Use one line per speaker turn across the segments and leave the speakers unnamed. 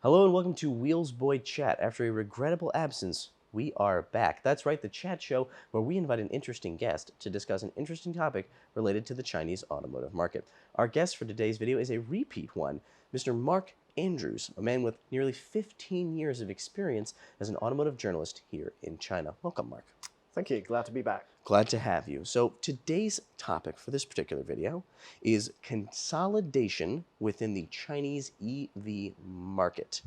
Hello and welcome to Wheels Boy Chat. After a regrettable absence, we are back. That's right, the chat show where we invite an interesting guest to discuss an interesting topic related to the Chinese automotive market. Our guest for today's video is a repeat one, Mr. Mark Andrews, a man with nearly 15 years of experience as an automotive journalist here in China. Welcome, Mark.
Thank you. Glad to be back.
Glad to have you. So today's topic for this particular video is consolidation within the Chinese EV market.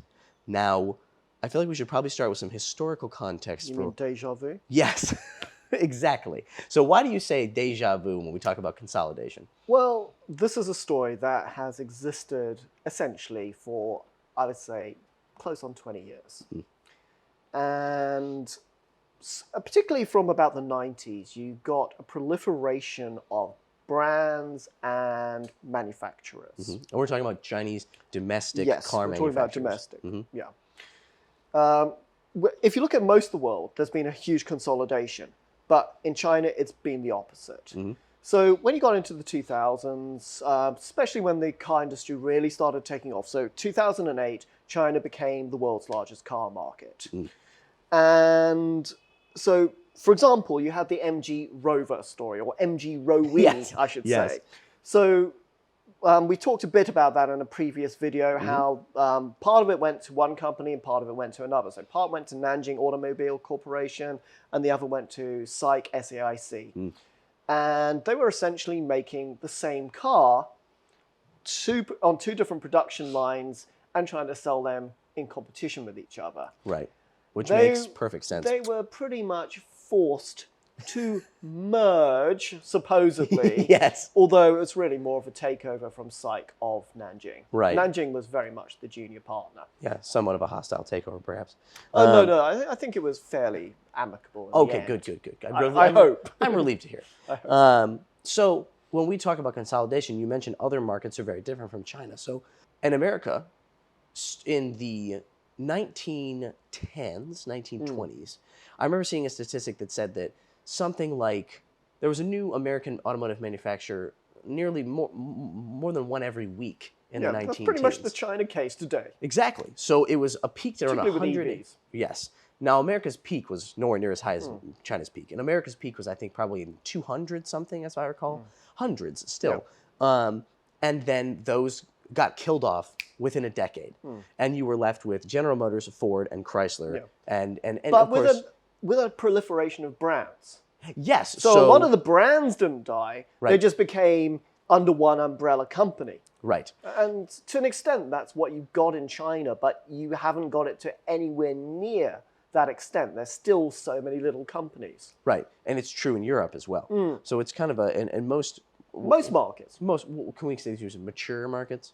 Now, I feel like we should probably start with some historical context.
You mean déjà vu?
Yes, exactly. So why do you say déjà vu when we talk about consolidation?
Well, this is a story that has existed essentially for, I would say, close on 20 years. And particularly from about the 90s, you got a proliferation of brands and manufacturers.
And we're talking about Chinese domestic car manufacturers.
Yes, we're talking about domestic, yeah. If you look at most of the world, there's been a huge consolidation. But in China, it's been the opposite. So when you got into the 2000s, especially when the car industry really started taking off, so 2008, China became the world's largest car market. And so, for example, you had the MG Rover story, or MG Rowe, I should say. So we talked a bit about that in a previous video, how part of it went to one company and part of it went to another. So part went to Nanjing Automobile Corporation and the other went to SAIC. And they were essentially making the same car on two different production lines and trying to sell them in competition with each other.
Right. Which makes perfect sense.
They were pretty much forced to merge, supposedly.
Yes.
Although it's really more of a takeover from SAIC of Nanjing.
Right.
Nanjing was very much the junior partner.
Yeah, somewhat of a hostile takeover, perhaps.
Oh, no. I think it was fairly amicable.
Okay, good.
I hope.
I'm relieved to hear. So when we talk about consolidation, you mentioned other markets are very different from China. So in America, in the 1910s, 1920s, I remember seeing a statistic that said that something like there was a new American automotive manufacturer nearly more than one every week in the 1910s.
That's pretty much the China case today.
Exactly. So it was a peak at around 100.
With EVs.
Yes. Now, America's peak was nowhere near as high as China's peak. And America's peak was, I think, probably in 200 something, as I recall. Hundreds still. Yeah. And then those got killed off within a decade. And you were left with General Motors, Ford, and Chrysler. And
but
of course,
with a proliferation of brands.
Yes.
So a lot of the brands didn't die.
Right.
They just became under one umbrella company.
Right.
And to an extent, that's what you've got in China, but you haven't got it to anywhere near that extent. There's still so many little companies.
Right. And it's true in Europe as well. So it's kind of in most
markets.
Can we say these are mature markets?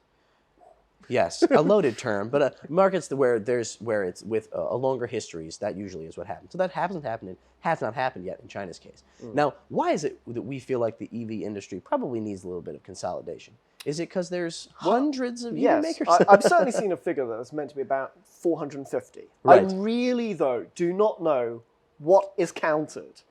Yes, a loaded term, but markets where it's with a longer histories, that usually is what happens. So that has not happened yet in China's case. Now, why is it that we feel like the EV industry probably needs a little bit of consolidation? Is it because there's hundreds of EV makers?
I've certainly seen a figure that is meant to be about 450.
Right.
I really, though, do not know what is counted.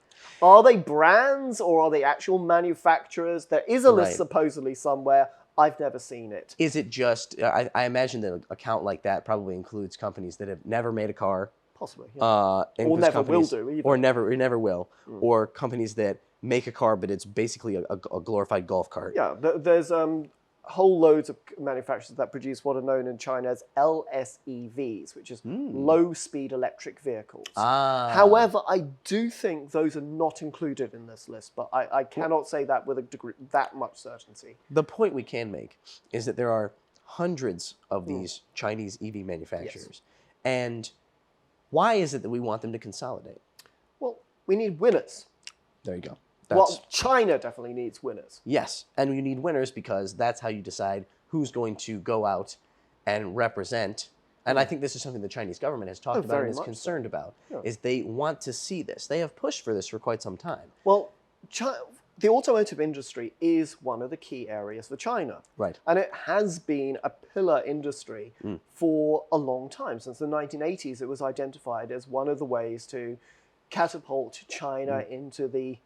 Are they brands or are they actual manufacturers? There is a list supposedly somewhere. I've never seen it.
Is it just, I imagine that a count like that probably includes companies that have never made a car.
Possibly, yeah.
Or
never will do either.
Or never will. Or companies that make a car, but it's basically a glorified golf cart.
Yeah, there's whole loads of manufacturers that produce what are known in China as LSEVs, which is low-speed electric vehicles. However, I do think those are not included in this list, but I cannot say that with that much certainty.
The point we can make is that there are hundreds of these Chinese EV manufacturers. And why is it that we want them to consolidate?
Well, we need winners.
There you go.
Well, China definitely needs winners.
Yes, and you need winners because that's how you decide who's going to go out and represent. And I think this is something the Chinese government has talked about and is concerned about, is they want to see this. They have pushed for this for quite some time.
Well, the automotive industry is one of the key areas for China.
Right.
And it has been a pillar industry for a long time. Since the 1980s, it was identified as one of the ways to catapult China into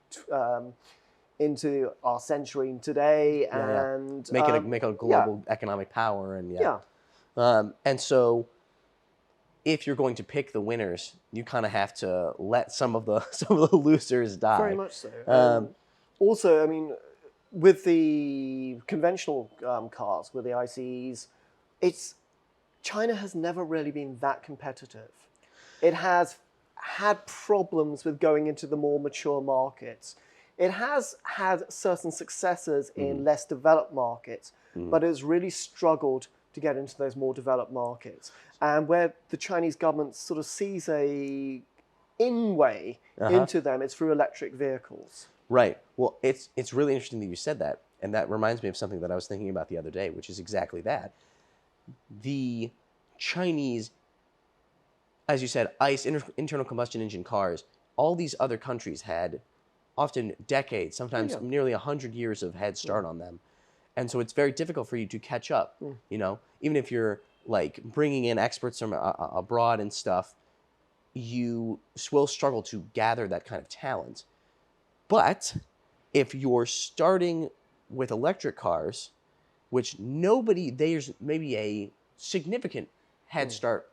our century today and
make it a global economic power and and so if you're going to pick the winners, you kind of have to let some of the losers die.
Very much so. Also, I mean, with the conventional cars, with the ICEs, China has never really been that competitive. It has had problems with going into the more mature markets. It has had certain successes in less developed markets, but it's really struggled to get into those more developed markets. And where the Chinese government sort of sees a in-way into them, it's through electric vehicles.
Right. Well, it's really interesting that you said that, and that reminds me of something that I was thinking about the other day, which is exactly that. The Chinese, as you said, ICE, internal combustion engine cars, all these other countries had often decades, sometimes nearly 100 years of head start on them. And so it's very difficult for you to catch up, you know, even if you're like bringing in experts from abroad and stuff, you will struggle to gather that kind of talent. But if you're starting with electric cars, which there's maybe a significant head start,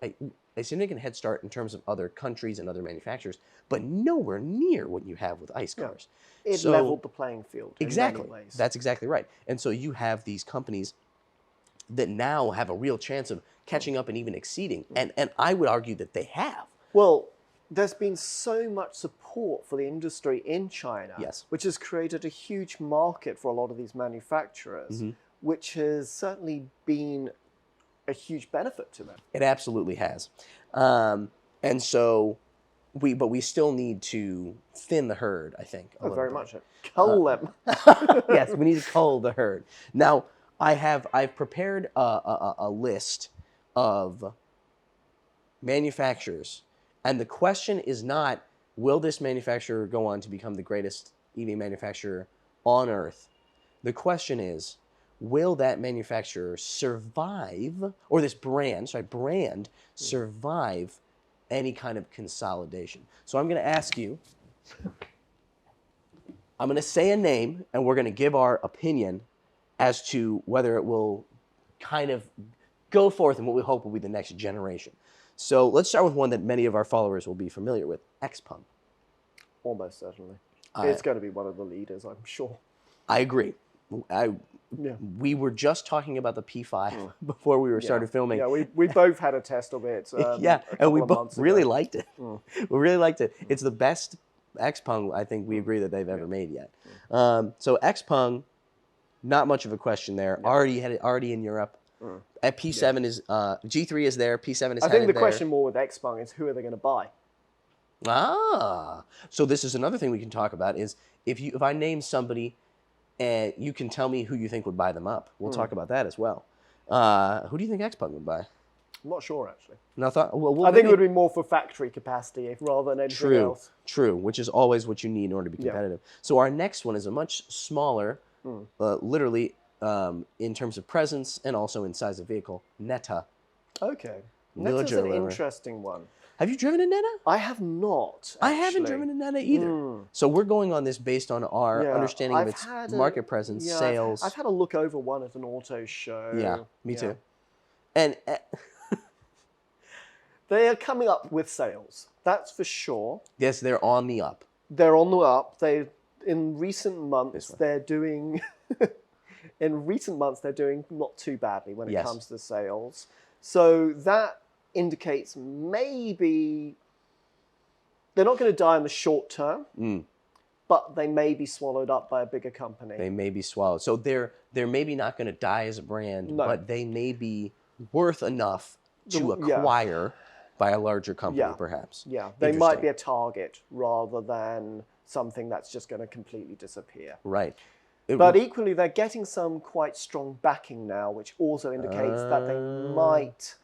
a significant head start in terms of other countries and other manufacturers, but nowhere near what you have with ICE cars.
It leveled the playing field in many ways.
That's exactly right. And so you have these companies that now have a real chance of catching up and even exceeding. And I would argue that they have.
Well, there's been so much support for the industry in China, which has created a huge market for a lot of these manufacturers, which has certainly been a huge benefit to them.
It absolutely has. And so we still need to thin the herd, I think.
Very much. Cull them.
Yes, we need to cull the herd. Now, I've prepared a list of manufacturers, and the question is not, will this manufacturer go on to become the greatest EV manufacturer on Earth? The question is, will that manufacturer survive, or this brand survive any kind of consolidation? So I'm going to ask you, I'm going to say a name, and we're going to give our opinion as to whether it will kind of go forth in what we hope will be the next generation. So let's start with one that many of our followers will be familiar with, XPeng.
Almost certainly. It's going to be one of the leaders, I'm sure.
I agree. We were just talking about the P5 before we started filming.
Yeah, we both had a test of it.
And we both really liked it. We really liked it. It's the best XPeng I think we agree that they've ever made yet. So XPeng, not much of a question there. Already in Europe. At P7 is G3 is there. P7 is headed there.
I think the question more with XPeng is who are they going to buy?
So this is another thing we can talk about is if I name somebody and you can tell me who you think would buy them up. We'll talk about that as well. Who do you think XPeng would buy?
I'm not sure, actually.
No,
I think it would be more for factory capacity rather than anything else.
True, which is always what you need in order to be competitive. So our next one is a much smaller, literally in terms of presence and also in size of vehicle, Neta.
Okay. Neta's an interesting one.
Have you driven a Neta?
I have not,
I haven't driven a Neta either. So we're going on this based on our understanding of its market presence, sales.
I've had a look over one at an auto show.
Yeah, me too. And
they are coming up with sales. That's for sure.
Yes, they're on the up.
They're on the up. In recent months, they're doing not too badly when it comes to sales. So that indicates maybe they're not going to die in the short term, but they may be swallowed up by a bigger company.
They may be swallowed. So they're maybe not going to die as a brand, but they may be worth enough to acquire by a larger company, perhaps.
Yeah, they might be a target rather than something that's just going to completely disappear.
Right.
But equally, they're getting some quite strong backing now, which also indicates that they might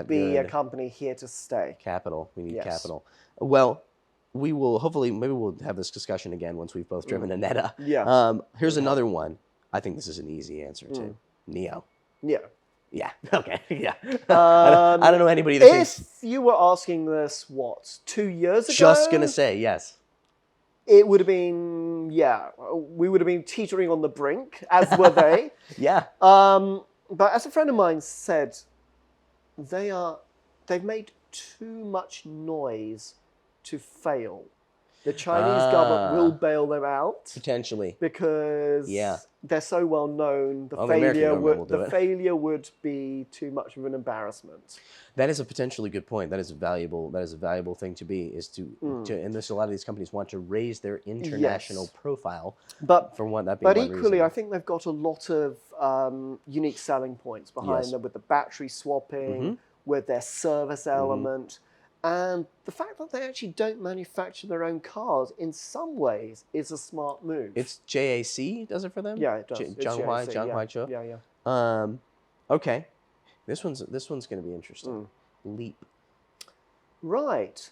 be a company here to stay.
Capital. We need capital. Well, we will maybe we'll have this discussion again once we've both driven a Neta.
Yeah.
Here's another one. I think this is an easy answer too. Neo.
Yeah.
Yeah. Okay. Yeah. I don't know anybody that thinks.
If you were asking this, 2 years ago?
Just gonna say yes.
It would have been, we would have been teetering on the brink, as were they.
Yeah.
But as a friend of mine said, they are they've made too much noise to fail. The Chinese government will bail them out
potentially
because they're so well known. The failure would be too much of an embarrassment.
That is a potentially good point. That is a valuable thing to be, is to and this, a lot of these companies want to raise their international profile.
But
for one, that being
but
one
equally,
reason.
I think they've got a lot of unique selling points behind them, with the battery swapping, with their service element. And the fact that they actually don't manufacture their own cars, in some ways, is a smart move.
It's JAC does it for them?
Yeah, it does.
Zhonghua.
Yeah.
Okay. This one's going to be interesting. Leap.
Right.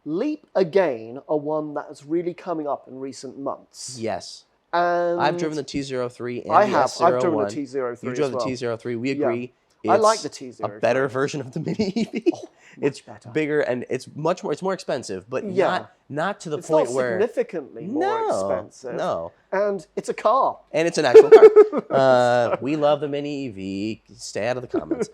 Leap, again, are one that is really coming up in recent months.
Yes.
And
I've driven the T03 and
I
the
have.
S01.
I've driven the T03
You drove
as well.
the T03. We agree.
I like the T03.
A better version of the Mini EV. It's
better.
Bigger and it's much more. It's more expensive, but not to the
it's
point
not
where
significantly more expensive.
No,
and it's a car.
And it's an actual car. We love the Mini EV. Stay out of the comments.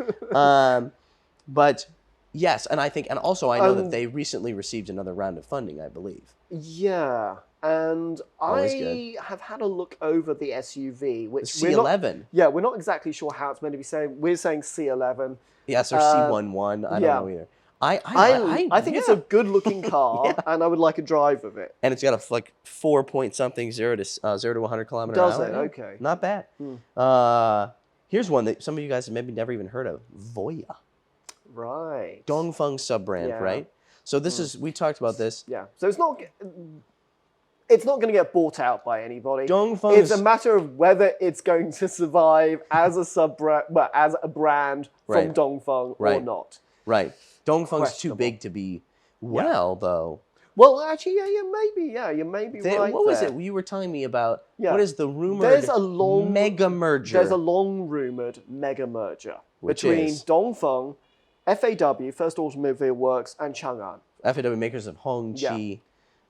But yes, and I also I know that they recently received another round of funding, I believe.
Yeah. And
Always
I
good.
have had a look over the SUV, which
The C11.
We're not exactly sure how it's meant to be saying. We're saying C11.
Yes, or C11. I don't know either.
I think it's a good-looking car, and I would like a drive of it.
And it's got a 4 point something 0 to 100 kilometers an hour.
Does it? Okay.
Not bad. Here's one that some of you guys have maybe never even heard of. Voya.
Right.
Dongfeng sub-brand, right? So this is, we talked about this.
Yeah. So it's not going to get bought out by anybody.
Dongfeng's,
it's a matter of whether it's going to survive as a sub-brand, as a brand from Dongfeng or not.
Right. Dongfeng's too big to be though.
Well, actually, you may be right.
What was it you were telling me about? What is the rumored mega merger?
There's a long rumored mega merger between Dongfeng, FAW, First Automobile Works, and Chang'an.
FAW makers of Hongqi,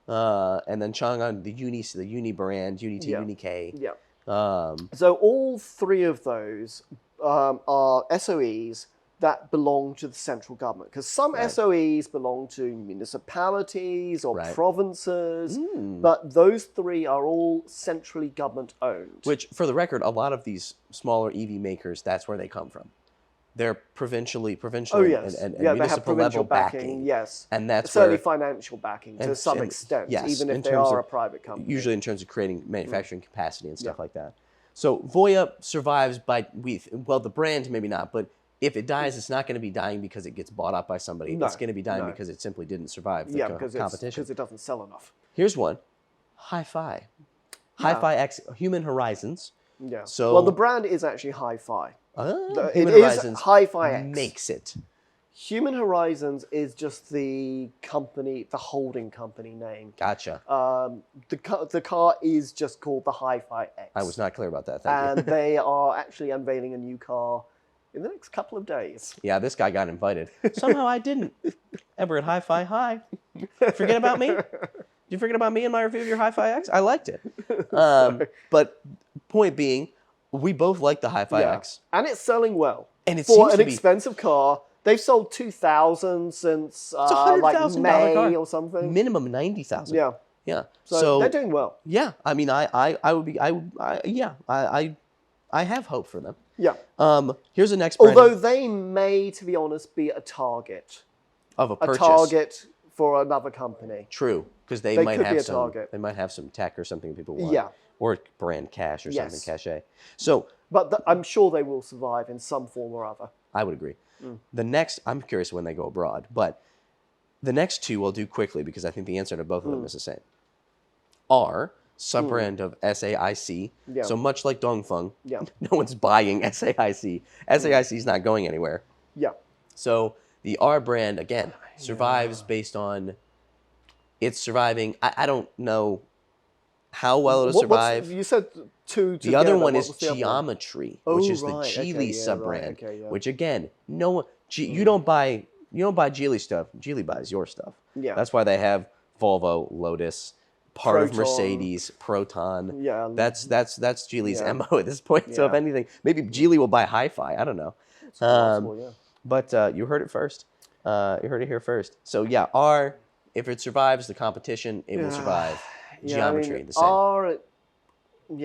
and then Chang'an, the Uni brand, Uni T, Uni K.
Yeah. So all three of those are SOEs that belong to the central government. Because some SOEs belong to municipalities or provinces, but those three are all centrally government owned.
Which, for the record, a lot of these smaller EV makers, that's where they come from. They're provincial and municipal level backing.
Yes,
and that's
certainly financial backing to some extent, even if they are a private company.
Usually in terms of creating manufacturing capacity and stuff like that. So Voya survives the brand maybe not, but if it dies, it's not going to be dying because it gets bought up by somebody. It's going to be dying because it simply didn't survive the competition.
Because it doesn't sell enough.
Here's one, Hi-Fi. Hi-Fi X, Human Horizons.
Yeah.
So
the brand is actually Hi-Fi.
Human Horizons
Hi-Fi X.
makes it.
Human Horizons is just the company, the holding company name.
Gotcha.
The car is just called the Hi-Fi X.
I was not clear about that. Thank you.
And they are actually unveiling a new car in the next couple of days.
Yeah, this guy got invited. Somehow I didn't. Ever at Hi-Fi, hi. Forget about me? Did you forget about me in my review of your Hi-Fi X? I liked it. But point being, we both like the Hi-Fi X.
And it's selling well.
And it
for an expensive car. They've sold 2,000 since like May
car.
or something.
Minimum 90,000.
Yeah.
Yeah.
So they're doing well.
Yeah. I mean, I have hope for them.
Yeah.
Here's the next brand.
Although they may, to be honest, be a target.
Of a purchase.
A target for another company.
True. Because they might have some
target.
They might have some tech or something people want.
Yeah.
Or brand cash or something cachet. So
but I'm sure they will survive in some form or other.
I would agree. The next, I'm curious when they go abroad, but the next two we'll do quickly because I think the answer to both of them is the same. Are sub-brand of SAIC. Yeah. So much like Dongfeng, no one's buying SAIC. SAIC is not going anywhere.
Yeah.
So the R brand, again, survives based on it's surviving. I don't know how well it'll survive.
You said two together.
The other one is Geometry, which is the Geely sub-brand, which again, you don't buy Geely stuff. Geely buys your stuff.
Yeah.
That's why they have Volvo, Lotus, part of Mercedes, Proton.
Yeah.
That's Geely's MO at this point. So if anything, maybe Geely will buy Hi-Fi. I don't know.
Possible,
But you heard it first. You heard it here first. So yeah, if it survives the competition, it will survive. Geometry, the same.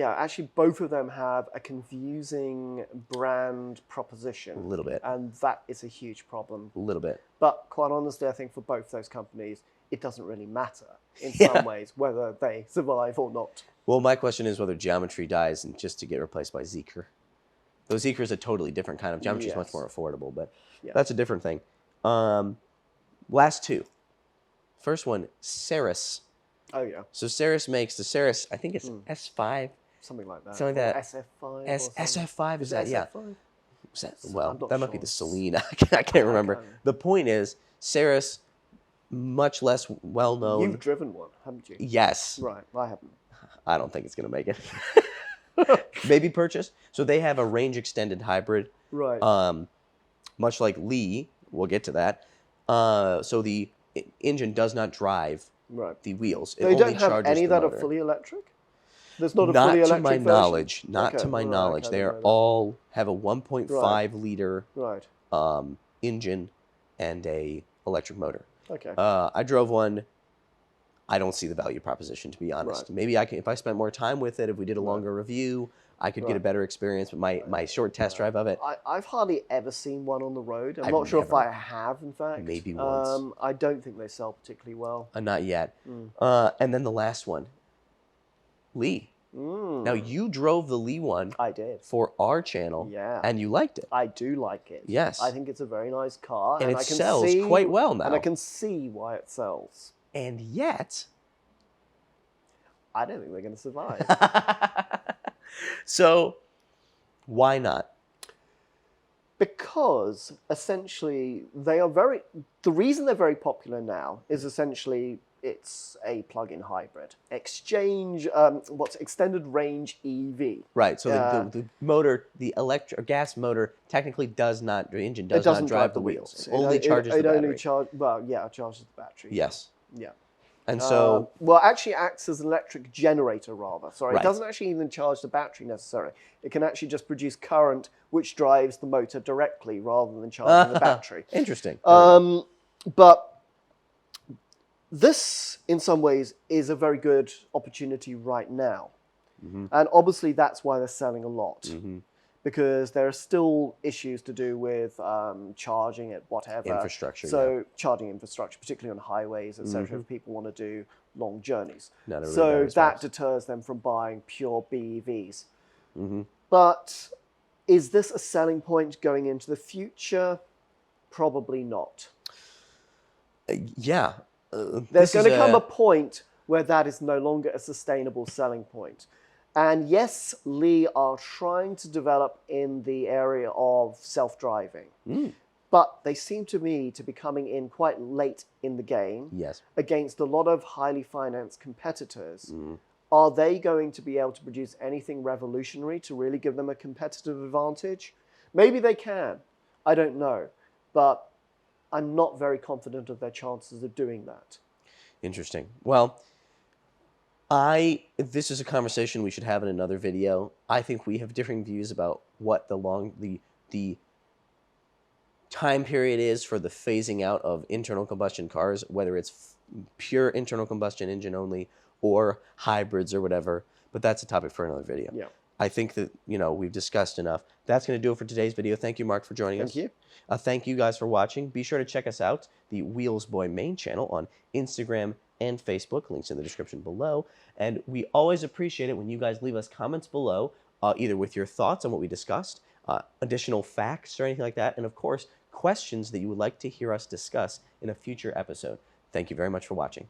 Actually, both of them have a confusing brand proposition.
A little bit.
And that is a huge problem.
A little bit.
But quite honestly, I think for both those companies, it doesn't really matter in some ways whether they survive or not.
Well, my question is whether geometry dies and just to get replaced by Zeekr. Though Zeekr is a totally different kind of geometry. Is much more affordable, but that's a different thing. Last two. First one, Ceres.
Oh, yeah.
So Ceres makes the Ceres, I think it's S5.
Something like that.
Something like that.
SF5.
SF5 is that? Yeah. Well, that might be the
sure.
Selena. I can't remember. The point is, Ceres, much less well known.
You've driven one, haven't you?
Yes.
Right. I haven't.
I don't think it's going to make it. Maybe purchase. So they have a range extended hybrid.
Right.
Much like Li, we'll get to that. So the engine does not drive the wheels.
They don't have any that are fully electric? There's not a fully electric version?
Not to my knowledge. They are all have a 1.5 liter engine and a electric motor.
Okay.
I drove one. I don't see the value proposition, to be honest. Maybe I can, if I spent more time with it, if we did a longer review, I could get a better experience with my short test drive of it.
I've hardly ever seen one on the road. I'm not sure if I have, in fact.
Maybe once.
I don't think they sell particularly well.
Not yet. And then the last one, Li. Now, you drove the Li one.
I did.
For our channel.
Yeah.
And you liked it.
I do like it.
Yes.
I think it's a very nice car.
And it sells quite well now.
And I can see why it sells.
And yet,
I don't think they're going to survive.
So, why not?
Because essentially the reason they're very popular now is essentially it's a plug-in hybrid. Extended range EV.
Right. So the motor, the gas motor, technically the engine does not drive the wheels. It only charges the battery.
It charges the battery.
Yes.
Yeah.
And so...
actually acts as an electric generator, rather. Sorry, it doesn't actually even charge the battery necessarily. It can actually just produce current, which drives the motor directly, rather than charging the battery.
Interesting.
But this, in some ways, is a very good opportunity right now. And obviously, that's why they're selling a lot. Because there are still issues to do with charging at whatever.
Infrastructure,
charging infrastructure, particularly on highways, etc., if people want to do long journeys.
Really
that deters them from buying pure BEVs. But is this a selling point going into the future? Probably not. There's going to come a point where that is no longer a sustainable selling point. And yes, Li are trying to develop in the area of self-driving. But they seem to me to be coming in quite late in the game against a lot of highly financed competitors. Are they going to be able to produce anything revolutionary to really give them a competitive advantage? Maybe they can. I don't know. But I'm not very confident of their chances of doing that.
Interesting. Well, this is a conversation we should have in another video. I think we have differing views about what the time period is for the phasing out of internal combustion cars, whether it's pure internal combustion engine only or hybrids or whatever. But that's a topic for another video.
Yeah.
I think that we've discussed enough. That's going to do it for today's video. Thank you, Mark, for joining us.
Thank you.
Thank you guys for watching. Be sure to check us out, the Wheels Boy main channel on Instagram and Facebook. Links in the description below. And we always appreciate it when you guys leave us comments below, either with your thoughts on what we discussed, additional facts or anything like that, and of course, questions that you would like to hear us discuss in a future episode. Thank you very much for watching.